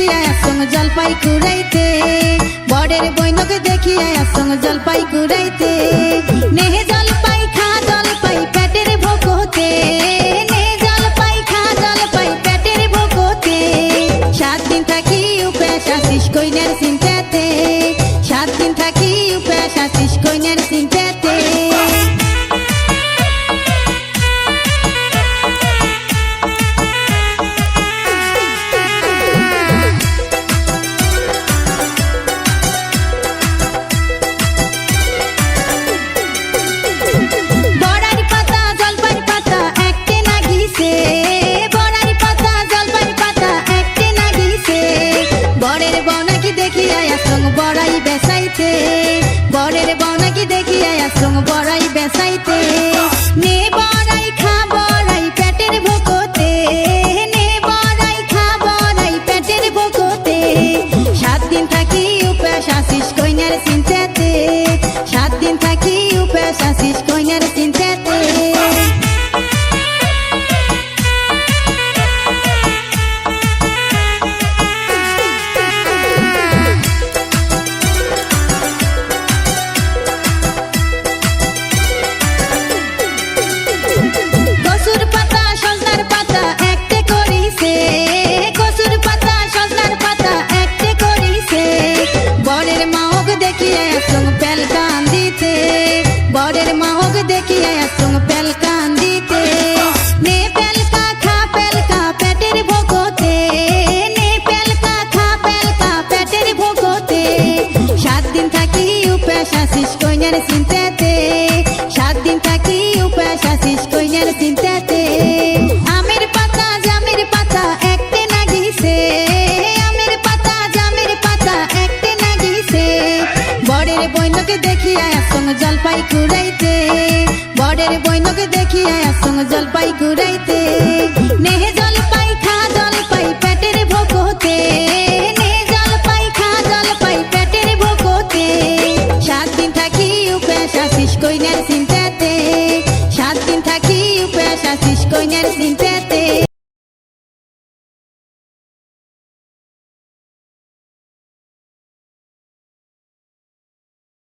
দেখিয়া আসং জলপাই কুড়াইতে, বরের বইনকে দেখিয়া আসং জলপাই কুড়াইতে। নেহে জলপাই খা জলপাই পেটের ভোকতে, নেহে জলপাই খা জলপাই পেটের ভোকতে। 7 দিন থাকি উপাস আসিস কইনার চিন্তাতে, 7 দিন থাকি উপাস আসিস কইনার চিন্তাতে। বড়াই বেসাইতে, বরের বউনাকি দেখিয়া আসং বড়াই বেসাইতে। নে বড়াই খা বড়াই পেটের ভোকতে, নে বড়াই খা বড়াই পেটের ভোকতে। 7 দিন থাকি উপাস আসিস কইনার চিন্তাতে, 7 দিন থাকি উপাস আসিস কইনার চিন্তাতে। বরের মাহক দেখিয়া আসং পেলকান দিতে। নে পেলকা খা পেলকা পেটের ভোকতে, নে পেলকা খা পেলকা পেটের ভোকতে। 7 দিন থাকি উপাস আসিস কইনার চিন্তাতে, 7 দিন থাকি উপাস আসিস কইনার চিন্তাতে। আমের পাতা জামের পাতা একটে নাগিছে, আমের পাতা জামের পাতা একটে নাগিছে। বরের বইনকে দেখিয়া আসং জলপাই কুড়াইতে, বরের বইনকে দেখিয়া আসং জলপাই কুড়াইতে। নেহে জলপাই খা জলপাই পেটের ভোকতে, নেহে জলপাই খা জলপাই পেটের ভোকতে। 7 দিন থাকি উপাস আসিস কইনার চিন্তাতে, 7 দিন থাকি উপাস আসিস কইনার চিন্তাতে।